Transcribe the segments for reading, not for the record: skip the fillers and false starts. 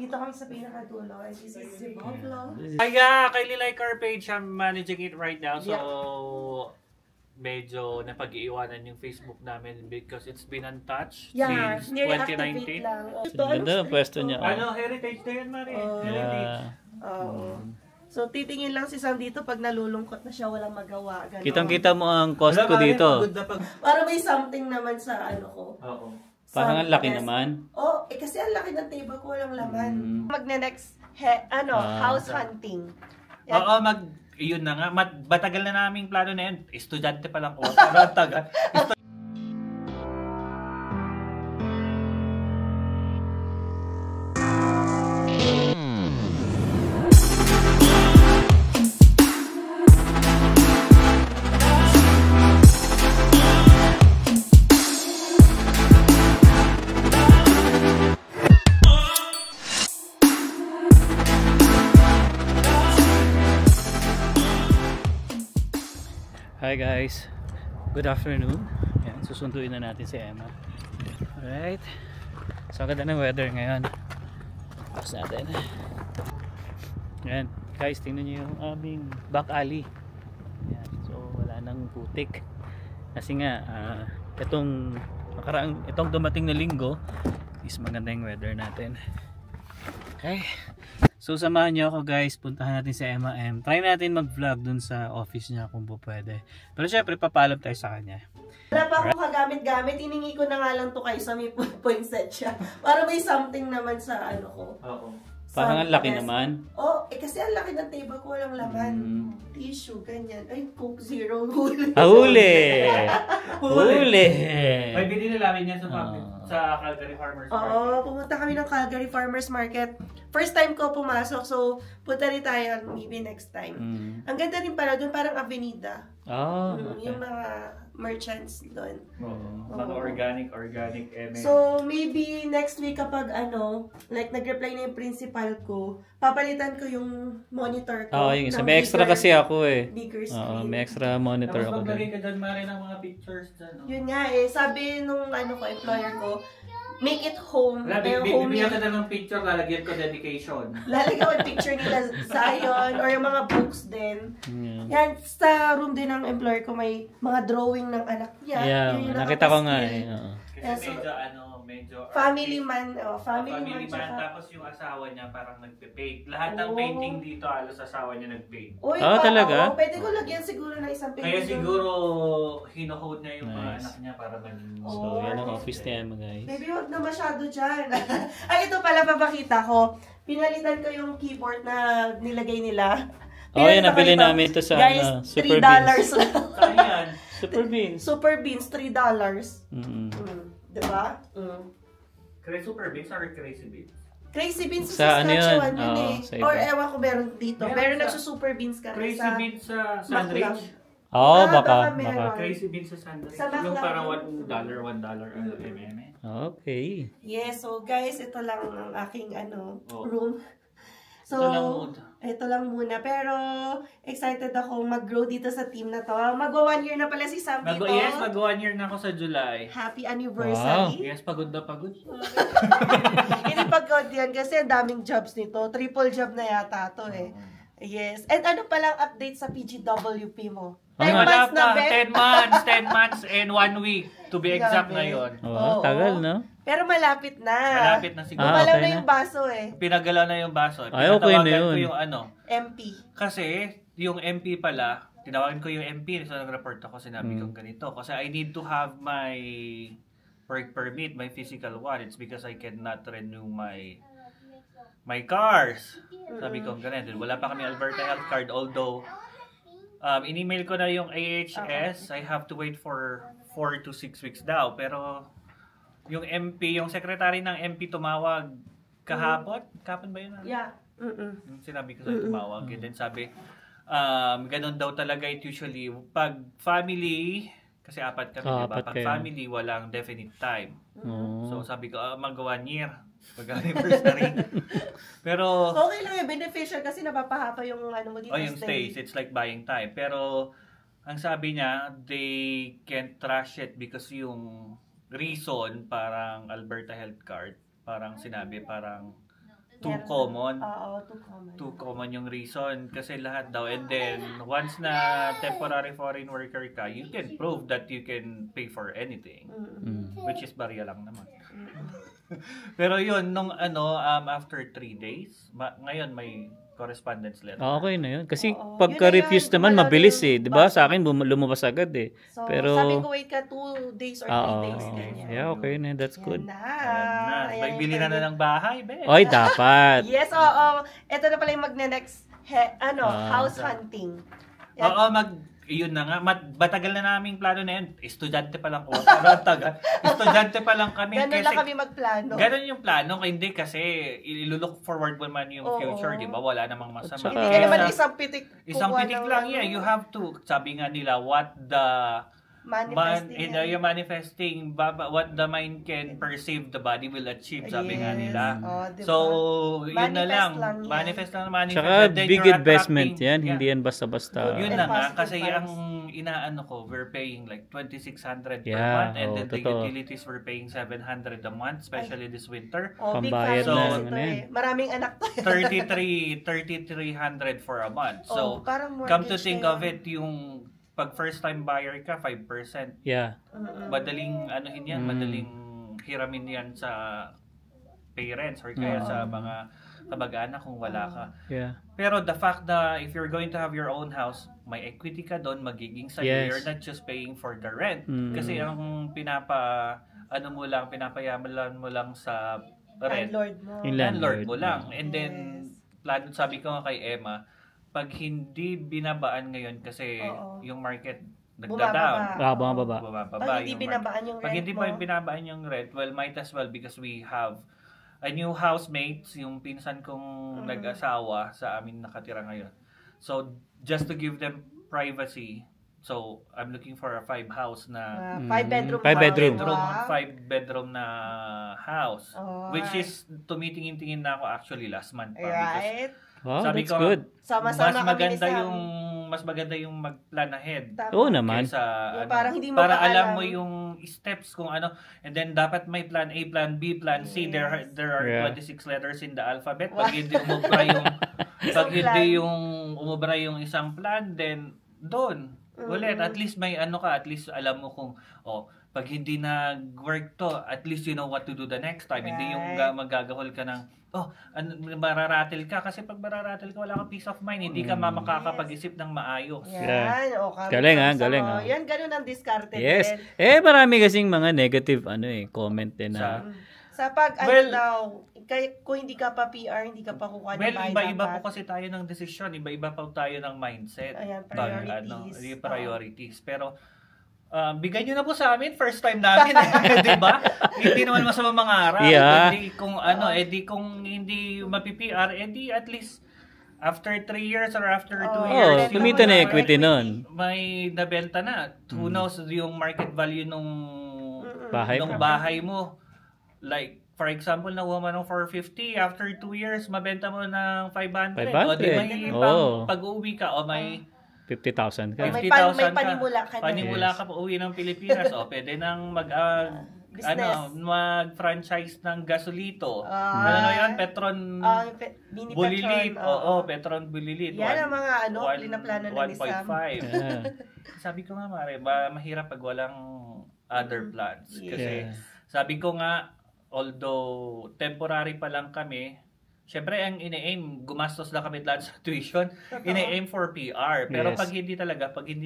Dito kami sa pinakadulo. And this is the Buffalo. Kaya, Kylie like our page. I'm managing it right now. So, medyo napag-iiwanan yung Facebook namin because it's been untouched since 2019. Ganda ang pwesto niya. Ano, heritage na yan, Mari. Heritage. So, titingin lang si Sam dito pag nalulungkot na siya, walang magawa. Ganon. Kitang-kita mo ang cost ko dito. Para may something naman sa ano ko. Oo. Parang ang laki naman. Kasi ang laki ng table ko, walang laman. Magne-next, house hunting. Oo, yun na nga. Matagal na naming plano na yun. Estudyante pa lang ko. Pero ang tagal. Hi guys, good afternoon. Yan, susunduin na natin si Emma. Alright, so ang ganda ng weather ngayon. Tapos natin. Yan guys, tingnan nyo yung aming back alley. Yan, so wala nang putik. Kasi nga itong dumating na linggo is maganda yung weather natin. Okay, so samahan nyo ako guys, puntahan natin si Emma M. Try natin mag-vlog dun sa office niya kung po pwede. Pero syempre papaalam tayo sa kanya. Wala pa akong kagamit-gamit, hiningi ko na nga lang to kayo sa may poinsettia. Para may something naman sa ano ko. Oo. Parang ang laki naman. Kasi ang laki ng table ko, walang laman. Tissue, ganyan. Ay, Coke Zero, huli. Huli! Huli! May binili namin yan sa Calgary Farmers Market. Oo, pumunta kami ng Calgary Farmers Market. First time ko pumasok, so punta rin tayo maybe next time. Ang ganda rin pala doon, parang Avenida. Okay. Yung mga merchants doon. Mga organic So, maybe next week kapag like nag-reply na yung principal ko, papalitan ko yung monitor ko. Yung isa. May extra kasi ako eh. Bigger screen. May extra monitor ako doon. Tapos maglagay ka dyan, Mari, ng mga pictures dyan. Yun nga sabi nung employer ko, make it home. Bibigyan ka na ng picture, lalagyan ko dedication. Lalagyan ko yung picture nila Zion or yung mga books din. Yan, sa room din ng employer ko may mga drawing ng anak niya. Yeah, nakita ko nga eh. Kasi medyo family man. Family man, tapos yung asawa niya parang nagpe-paint. Lahat ng painting dito, halos asawa niya nag-paint. Talaga? Pwede ko lagyan siguro ng isang painting. Kaya siguro hino-hold niya yung mga anak niya para maging... So, yan ang office niya mga guys. Maybe wag na masyado dyan. Ay, ito pala papakita ko. Pinalitan ko yung keyboard na nilagay nila. Yan, nabili namin ito sa Super Beans. $3 lang. Saan yan? Super Beans. Super Beans, $3. Diba? Super Beans or Crazy Beans? Crazy Beans sa Saskatchewan yun eh. Or ewan ko meron dito. Meron nagsusuper beans ka Crazy Beans sa Sandridge? Baka. Crazy Beans sa Sandridge. Sa yung parang $1 mm. Okay. Yes, so guys, ito lang ang aking room. So, ito lang muna. Pero, excited ako mag-grow dito sa team na to. Mag-1 year na pala si Sam dito. Yes, mag-1 year na ako sa July. Happy anniversary. Wow. Yes, pagod na pagod. Hindi pagod yan kasi ang daming jobs nito. Triple job na yata to eh. Yes. And ano palang update sa PGWP mo? 10 months na, 10 months and 1 week. To be exact na yun. Tagal, no? Pero malapit na. Malapit na siguro. Gumalaw na yung baso eh. Pinagalaw na yung baso. Okay na yun. Ko yung MP. Kasi, yung MP pala, tinawagan ko yung MP. So, nag-report ako, sinabi kong ganito. Kasi I need to have my work permit, my physical one. It's because I cannot renew my cars. Sabi ko ganito. Wala pa kami Alberta Health Card. Although, in-email ko na yung AHS. I have to wait for 4 to 6 weeks daw. Pero, yung MP, yung secretary ng MP tumawag kahapon. Kahapon ba yun? Yeah. Sinabi ko sa'yo tumawag. And then sabi, ganun daw talaga it usually. Pag family, kasi apat kami, diba? Pag family, walang definite time. So sabi ko, mag-1 year. Pag-anniversary. Pero, okay lang yung beneficial kasi napapahapa yung mo dito. yung stays. It's like buying time. Pero, ang sabi niya, they can't trash it because yung reason, parang Alberta Health Card, parang sinabi, parang too common. Oo, too common. Too common yung reason kasi lahat daw. And then, once na temporary foreign worker ka, you can prove that you can pay for anything. Which is barya lang naman. Pero yun, nung after 3 days, ngayon may correspondence letter. Okay na yun. Kasi pagka-refuse naman, mabilis eh. Diba? Sa akin, lumabas agad eh. So, pero sabi ko wait ka 2 days or 3 days. Ganyan. Yeah, okay na. That's good. May bili na ng bahay, be. Oy, dapat. Yes, oo. Ito na pala yung next house hunting. Oo, yun na nga. Matagal na naming plano na yun. Estudyante pa lang. Estudyante pa lang kami. Ganun lang kami magplano. Ganun yung plano. Hindi kasi ilulook forward naman yung future, di ba? Wala namang masama. Hindi ka naman isang pitik. Isang pitik lang, yeah. You have to. Sabi nga nila, what the manifesting what the mind can perceive the body will achieve, sabi nga nila. Diba? So yun na lang, manifest. Tsaka big investment yan, hindi yan basta-basta. Yun na nga, kasi ang inaano ko, we're paying like 2,600 per month, and then the utilities we're paying 700 a month, especially this winter. Pambayad na maraming anak to. 3,300 for a month. So come to think of it, yung pag first time buyer ka, 5%. Yeah. Madaling madaling hiramin yan sa parents or kaya sa mga kamag-anak kung wala ka. Yeah. Pero the fact na if you're going to have your own house, may equity ka doon, magiging sa'yo. Yes. You're not just paying for the rent. Kasi ang pinapayaman mo lang sa rent. Landlord mo lang. And then, sabi ko nga kay Emma, pag hindi binabaan ngayon kasi yung market nagda-down. Bumababa. Pag hindi binabaan yung rent Pag hindi pa binabaan yung rent, well, might as well because we have a new housemates, yung pinsan kong nag-asawa sa amin nakatira ngayon. So, just to give them privacy, so I'm looking for a 5 house na 5 bedroom na house, which is tumitingin-tingin na ako actually last month pa. Right. Wow, sabi that's ko, good. Sama-sama mas maganda yung mag-plan ahead. Oo naman. Parang hindi mo para alam mo yung steps kung ano, and then dapat may plan A, plan B, plan C. There are 26 letters in the alphabet. Pag hindi umubra yung isang plan, then doon ulit, at least may at least alam mo kung pag hindi nag-work to, at least you know what to do the next time. Right. Hindi yung magagahol ka ng mararatil ka. Kasi pag mararatil ka, wala kang peace of mind. Hindi ka makakapag-isip ng maayos. Yan. Galing galing. Yan, ganun ang diskarte. Yes. Marami kasing mga negative comment din na. Sa kung hindi ka pa PR, hindi ka pa kukuha ng bahay. Iba-iba po kasi tayo ng desisyon. Iba-iba pa tayo ng mindset. Ayan, priorities. Pero, bigay nyo na po sa amin, first time namin, di ba? Hindi naman masama mangarap. Yeah. Kung hindi mapi-PR, at least after 3 years or after 2 years, kumita na equity nun. May nabenta na. Who knows yung market value nung bahay mo. Like, for example, nakuha mo ng 450, after 2 years, mabenta mo ng 500. O di may pag-uwi ka, may 50,000 ka. May panimula ka na. Panimula ka pa uwi ng Pilipinas. Pwede nang mag-franchise ng gasolito. Yun? Petron Bulilit. Petron Bulilit. Yan ang mga plinaplano na ni Sam. 1.5. Sabi ko nga, mahirap pag walang other plans. Kasi sabi ko nga, although temporary pa lang kami, syempre, ang ine-aim, gumastos na kami lahat sa tuition, ine-aim for PR. Pero pag hindi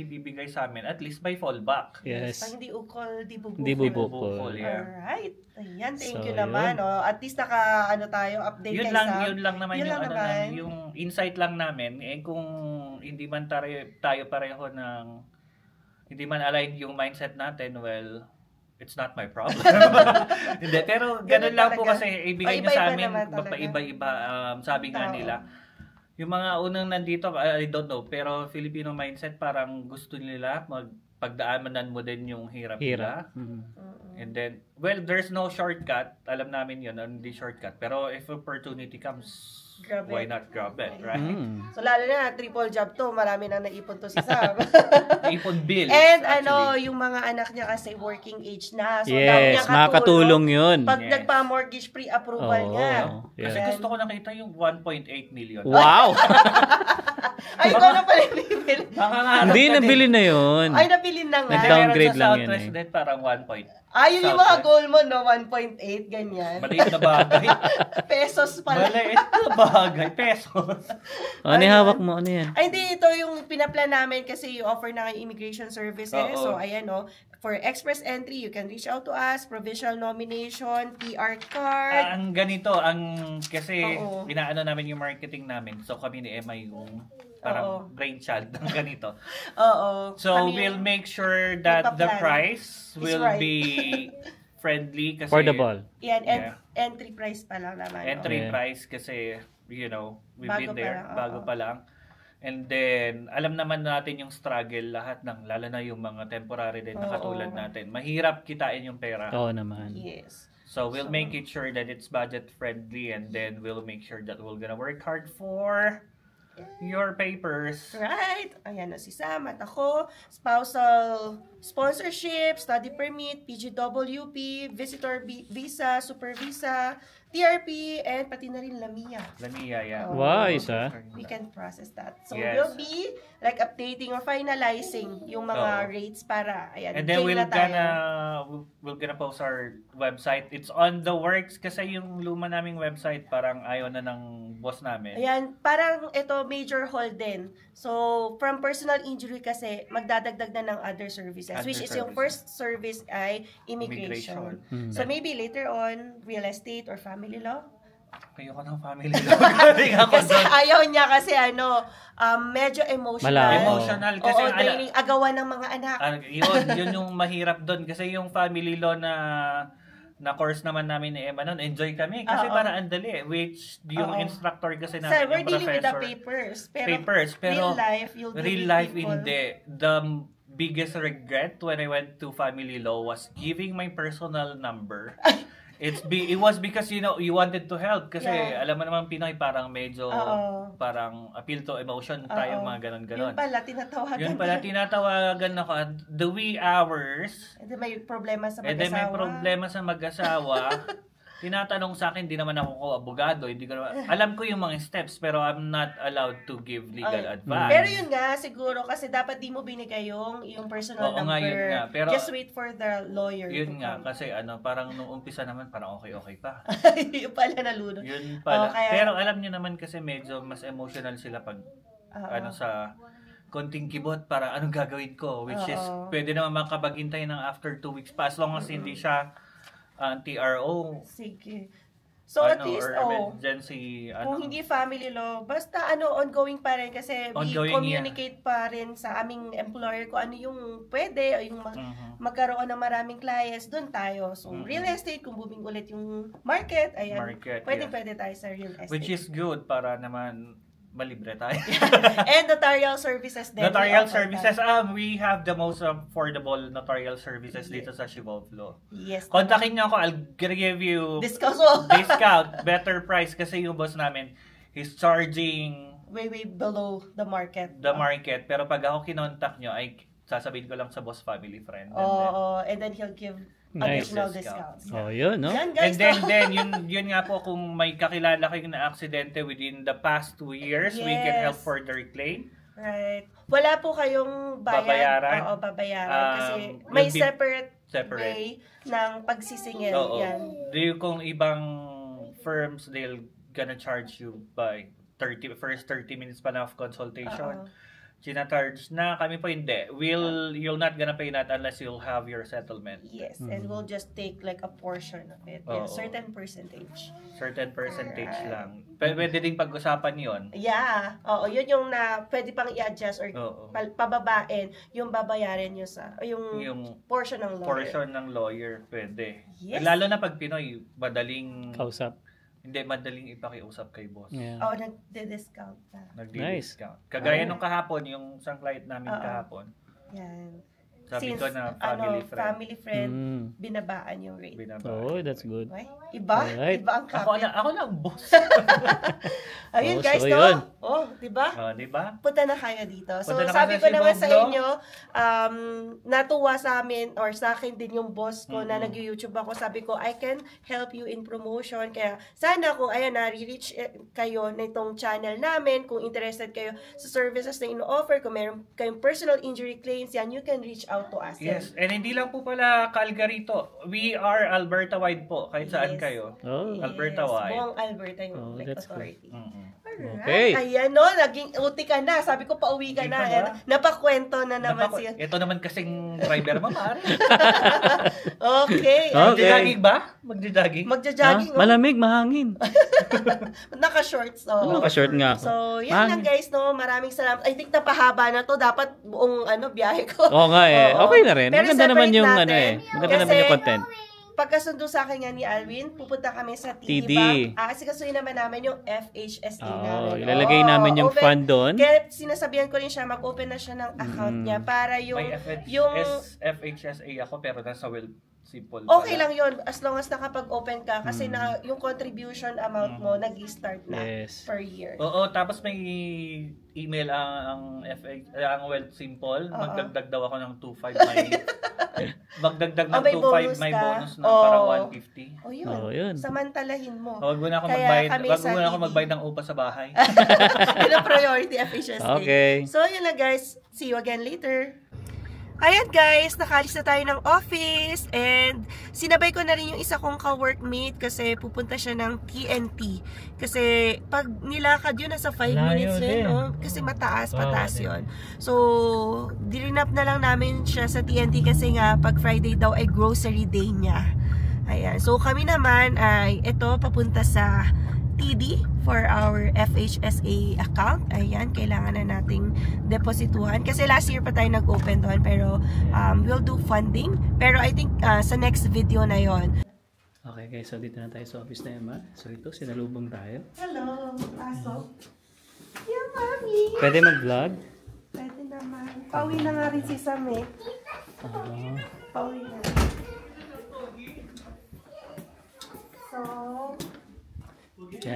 bibigay sa amin, at least may fallback. Yes. Pag hindi ukol, di bubukol. Alright. Ayan, thank you naman. At least tayo, update yun kay Sam. Yun lang naman yung insight lang namin. Kung hindi man tayo pareho hindi man align yung mindset natin, well, it's not my problem. Hindi, pero ganun lang po kasi ibigay niya sa amin, magpaiba-iba. Sabi nga nila, yung mga unang nandito, I don't know, pero Filipino mindset parang gusto nila pagdaanan mo din yung hirap nila. And then, well, there's no shortcut. Alam namin yun, hindi shortcut. Pero if opportunity comes, why not grab it, right? So, lalo na, triple job to. Marami nang naipon to si Sam. Ipon bills. And yung mga anak niya kasi working age na. So, yes, makakatulong yun. Pag nagpa-mortgage pre-approval niya. Kasi gusto ko nakita yung 1.8 million. Wow! Ay, ikaw na pala bibili. Hindi, nabili na yun. Ay, nabili na nga. Nag-downgrade lang yun eh. Parang 1 point. Yun yung mga goal mo, no? 1.8, ganyan. Maliit na bagay. Pesos pala. Maliit na bagay. Pesos. Ano hawak mo? Ano yan? Ay, hindi. Ito yung pinaplan namin kasi you offer na immigration services. So, ayan, no? For express entry, you can reach out to us. Provisional nomination, PR card. Ang ganito, kasi inaano namin yung marketing namin. So, kami ni Emma yung parang brainchild ng ganito. So, we'll make sure that the price will be friendly. Kasi, affordable. Yan, entry price pa lang naman. Entry price kasi, we've been there. Bago pa lang. And then, alam naman natin yung struggle lahat lalo na yung mga temporary din na katulad natin. Mahirap kitain yung pera. Oo naman. Yes. So, we'll make it sure that it's budget friendly and then we'll make sure that we're gonna work hard for your papers. Right. Ayan na si Sam at ako. Spousal sponsorship, study permit, PGWP, visitor visa, super visa, TRP, and pati na rin Lamia. Lamia, yeah. Wow, isa. We can process that. So, we'll be like updating or finalizing yung mga rates para, ayan. And then we're gonna post our website. It's on the works kasi yung luma naming website parang ayaw na ng boss namin. Ayan, parang ito major hold din. So, from personal injury kasi magdadagdag na ng other services, which is yung first service ay immigration. So, maybe later on, real estate or family law. Ayoko ng family law. Kasi ayaw niya kasi medyo emotional. Emotional kasi draining, agawan ng mga anak. Yun yung mahirap doon kasi yung family law na course naman namin ni Emma noon, enjoy kami kasi para andali, which yung instructor kasi namin, so, we're yung dealing with the professor. papers. Pero real life hindi. The biggest regret when I went to family law was giving my personal number. It was because you wanted to help kasi alam mo naman Pinoy parang medyo parang appeal to emotion tayo mga ganon-ganon. Yun pala tinatawagan ako at the wee hours. And then may problema sa mag-asawa. Tinatanong sa akin, di naman ako abogado, hindi ko naman, alam ko yung mga steps pero I'm not allowed to give legal advice. Pero yun nga, siguro kasi dapat di mo binigay yung personal number. Nga, yun nga. Pero, just wait for the lawyer. Yun nga, kasi parang nung umpisa naman, parang okay pa. Yun pala nalunod. Yun pala. Pero alam niyo naman kasi medyo mas emotional sila pag sa konting kibot para anong gagawin ko, which is pwede naman makapaghintay ng after 2 weeks pa as long as hindi siya TRO. Sige. So at least, emergency, kung hindi family law, basta ongoing pa rin kasi we communicate pa rin sa aming employer kung ano yung pwede o yung magkaroon ng maraming clients, doon tayo. So, real estate, kung booming ulit yung market, ayan, pwede tayo sa real estate. Which is good para naman malibre tayo. And notarial services din. Notarial services, we have the most affordable notarial services dito sa Shivolve Law. Yes. Kontakin niyo ako, I'll give you discount, better price kasi yung boss namin is charging way below the market. Pero pag ako kinontak niyo, ay sasabihin ko lang sa boss family friend. And then he'll give additional discounts. Yun, no? Yan, guys, and then yun nga po, kung may kakilala kayo na aksidente within the past 2 years, we can help for the reclaim. Right. Wala po kayong bayaran. Babayaran. Kasi may separate way ng pagsisingil. Yan. Kung ibang firms, they'll gonna charge you by first 30 minutes pa na of consultation. Charge na, kami po hindi. You're not gonna pay that unless you'll have your settlement. Yes, and we'll just take like a portion of it. Certain percentage. Certain percentage lang. Pwede din pag-usapan yun. Yeah. Yun yung pwede pang i-adjust or pababain yung babayaran nyo sa yung portion ng lawyer. Portion ng lawyer, pwede. Yes. Lalo na pag Pinoy, madaling kausap. Hindi, madaling ipakiusap kay boss. Yeah. Nagde-discount pa. Nagde-discount. Kagaya nung kahapon, yung isang client namin kahapon. Yan. Sabi since ko na family friend. Binabaan yung rate. Oh, that's good. Okay? Iba? Alright. Iba ang kapit. Ako na ang boss. Ayun guys, so no? yun. Diba? Diba? Punta na kayo dito. So, Punta na sabi ko kayo sa naman sa Cebu, inyo, natuwa sa amin, or sa akin din yung boss ko na nag-YouTube ako. Sabi ko, I can help you in promotion. Kaya, sana kung nare-reach kayo na itong channel namin, kung interested kayo sa services na ino-offer, kung meron kayong personal injury claims, yan, you can reach out to us. Yes, and hindi lang po pala Calgary to. We are Alberta-wide po, kahit saan kayo. Alberta-wide. Buong Alberta yung authority. Okay. Ayan, no? Naging uti ka na. Sabi ko, pauwi ka na. Napakwento na naman siya. Ito naman kasing driver mo, maaari. Okay. Magja-jogging ba? Magja-jogging. Malamig, mahangin. Naka-shorts. Naka-short nga ako. So, yan lang guys, no? Maraming salamat. I think napahaba na to. Dapat buong biyahe ko. Oo nga eh. Okay na rin. Maganda naman yung maganda naman yung content. Pagkasundo sa akin nga ni Alvin, pupunta kami sa TD Bank. Kasi kasuyin naman namin yung FHSA namin. Ilalagay namin yung fund doon. Kaya sinasabihan ko rin siya, mag-open na siya ng account niya para yung... FHSA ako pero nasa simple. Okay lang yun as long as nakapag-open ka kasi yung contribution amount mo nag-start na per year. Oo, tapos may email ang Wealth Simple. Magdagdag daw ako ng 2.5 magdagdag ng 2.5 may bonus na parang 150. Yun. Samantalahin mo. Huwag mo na ako magbayad ng upa sa bahay. Yun ang priority FHSA. Okay. So yun lang guys. See you again later. Ayan guys, nakalis na tayo ng office and sinabay ko na rin yung isa kong ka-workmate kasi pupunta siya ng TNT. Kasi pag nilakad yun, nasa 5 minutes rin. Kasi pataas yun. So, dirinap na lang namin siya sa TNT kasi nga pag Friday daw ay grocery day niya. Ayan. So, kami naman ay papunta sa TD for our FHSA account. Ayan, kailangan na nating deposituhan. Kasi last year pa tayo nag-open doon. Pero we'll do funding. Pero I think sa next video na yon. Okay guys, so dito na tayo sa office na Emma. So ito, sinalubong tayo. Hello, pasok. Yeah, mami. Pwede mag-vlog? Pwede naman. Pauwi na nga rin si Sam eh. Pauwi na.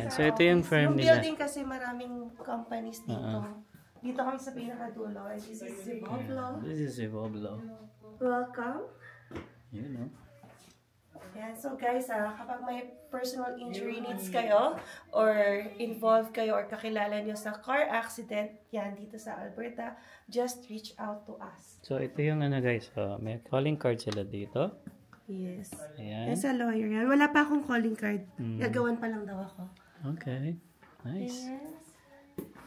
So ito yung firm yung nila. building kasi maraming companies dito. Dito kami sa pinakadulo. This is Zivoblo. This is Zivoblo. Welcome. You know. Yeah, so guys, kapag may personal injury needs kayo or involved kayo or kakilala nyo sa car accident, yan dito sa Alberta, just reach out to us. So ito yung guys, may calling card sila dito. Yes. Ayan. As a lawyer yan. Wala pa akong calling card. Gagawan pa lang daw ako. Okay. Nice. Yes.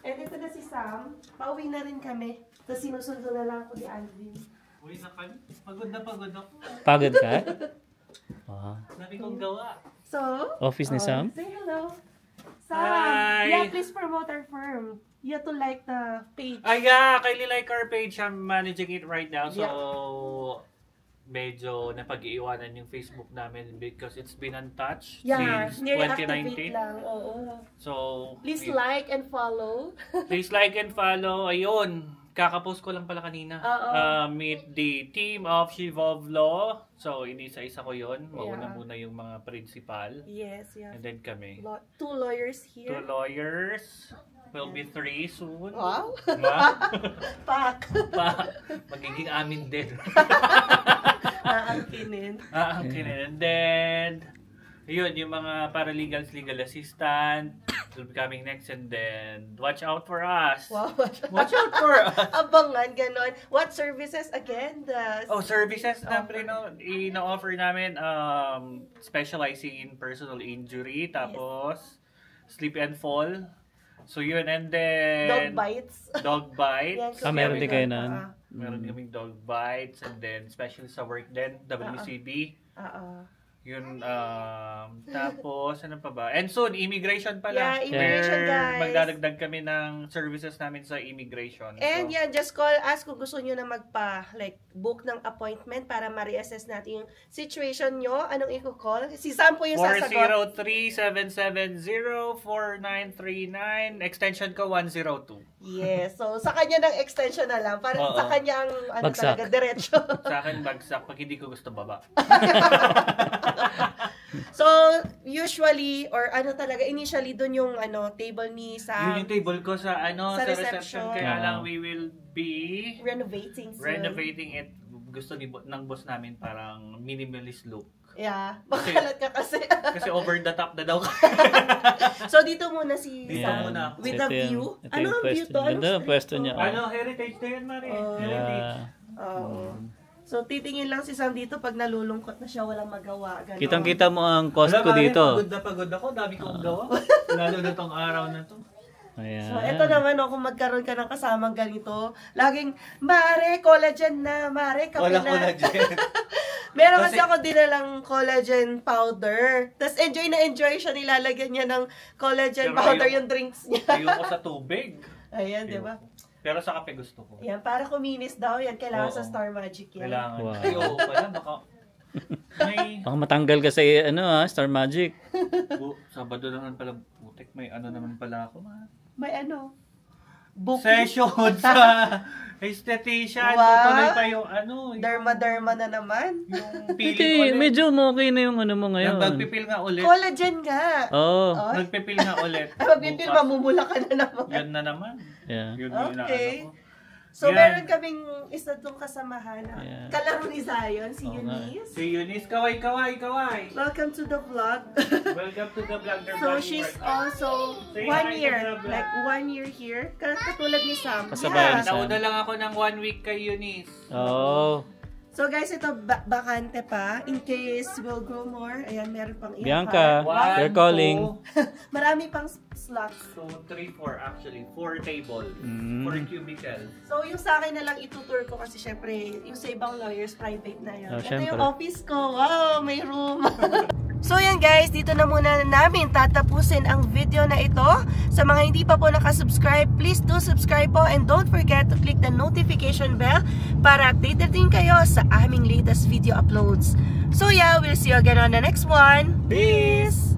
And ito na si Sam. Pauwi na rin kami. Tapos sinusundo na lang ako ni Alvin. Uwi na kami. Pagod na pagod ako. Pagod ka? Sabi kong gawa. So, office ni Sam? Say hello. Sam, hi. Yeah, please promote our firm. You have to like the page. Kindly like our page. I'm managing it right now. So, medyo napag-iiwanan yung Facebook namin because it's been untouched since 2019. Lang. Oo. So, please like and follow. Please like and follow. Ayun. Kakapost ko lang pala kanina. Meet the team of Zivoblo. So, inisa-isa ko yun. Mauna muna yung mga principal. Yes, yeah. And then kami. 2 lawyers here. 2 lawyers. Will be 3 soon. Wow. Pak. Magiging amin din. Aangkinin. And then, yun, yung mga paralegals, legal assistant will be coming next, and then watch out for us. Wow. Watch out for us. Abangan, ganon. What services again? Services na ino-offer namin, specializing in personal injury, tapos sleep and fall. So yun, and then dog bites. Meron din kayo na. Meron kaming dog bites, and then especially sa work din, WCB. Yun, tapos, ano pa ba? And soon, immigration pala. Yeah, immigration, guys. Magdadagdag kami ng services namin sa immigration. And yan, just call us kung gusto nyo na book ng appointment para ma-reassess natin yung situation nyo. Anong i-call? Si Sam po yung sasagot. 403-770-4939. Extension ko 102. Yes. So, sa kanya ng extension na lang. Para sa kanya ang talaga, diretso. Sa akin, bagsak. Pag hindi ko gusto baba. So, usually, or initially, dun yung table ni Sam. Yun yung table ko sa reception. Kaya lang, we will be renovating it. Gusto ng boss namin parang minimalist look. Yeah, makalat ka kasi. Kasi over the top na daw. So, dito muna si Sam. Muna. With the view. Ano ang view to? Ganda ang pwesto niya. Heritage na yun, Mari. Heritage. So, titingin lang si Sam dito pag nalulungkot na siya, walang magawa. Ganon. Kitang-kita mo ang cost ko dito. Pagod ako. Dami kong gawa. Lalo na tong araw na to. Ayan. So, eto naman, kung magkaroon ka ng kasamang ganito, laging, Mare, collagen na, Mare, kape na. Wala collagen. Meron kasi ako dinalang collagen powder. Tapos enjoy na enjoy siya, nilalagyan niya ng collagen powder yung drinks niya. Ayoko sa tubig. Ayan, di ba? Pero sa kape gusto ko. Yan, para kuminis daw yan. Kailangan sa Star Magic yan. Kailangan. Wow. Ay, oo pala. Baka matanggal ka sa Star Magic. Sabado naman pala. Putik, may naman pala ako. May booking. Session sa esthetician. Wow. Tutuloy pa yung Derma na naman. Yung peeling ulit. Medyo okay na yung mo ngayon. Nagpipil nga ulit. Collagen nga. Oo. Nagpipil nga ulit. Magpipil, mamumula ka na naman. Yan na naman. Yeah. Yun okay. So, meron kaming isa itong kasamahan. Kalaro ni Zion, si Eunice. Si Eunice, kaway. Welcome to the vlog. Welcome to the vlog. So, she's also 1 year. Like 1 year here. Katulad ni Sam. Kasabayan Sam. Nauna lang ako ng 1 week kay Eunice. Oh. So guys, ito bakante pa. In case we'll grow more. Ayan, meron pang Bianca, you're calling. Marami pang slots. 2, 3, 4 actually. 4 table. 4 cubicles. So yung sa akin na lang itutur ko kasi syempre, yung sa ibang lawyers, private na yun. Oh, ito yung office ko. Wow, may room. So yan guys, dito na muna namin tatapusin ang video na ito. Sa mga hindi pa po nakasubscribe, please do subscribe po and don't forget to click the notification bell para updated din kayo sa aming latest video uploads. So yeah, we'll see you again on the next one. Peace!